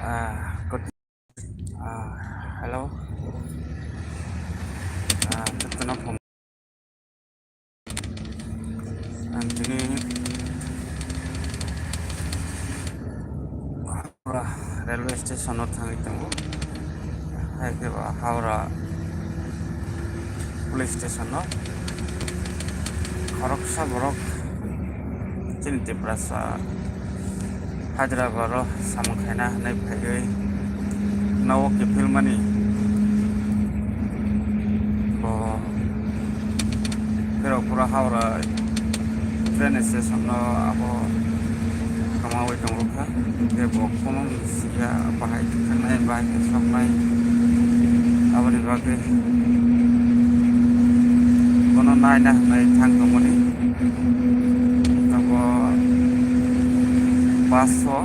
Good. Hello. Ito na po. Ini Haura railway station thangitamo. Haura police station no. Khoroksa borok cinti prasa Hyderabad samkhaina nai phaigai nawo ke filmani bo pero pura Haura train station no abo kamawai tongkha ke bokkono sia bahai khanai bahai samnai aboni bage kono nai na nai thangkomoni tabo baso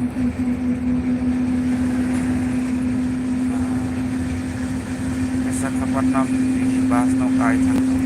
Visakhapatnam bas no kai thang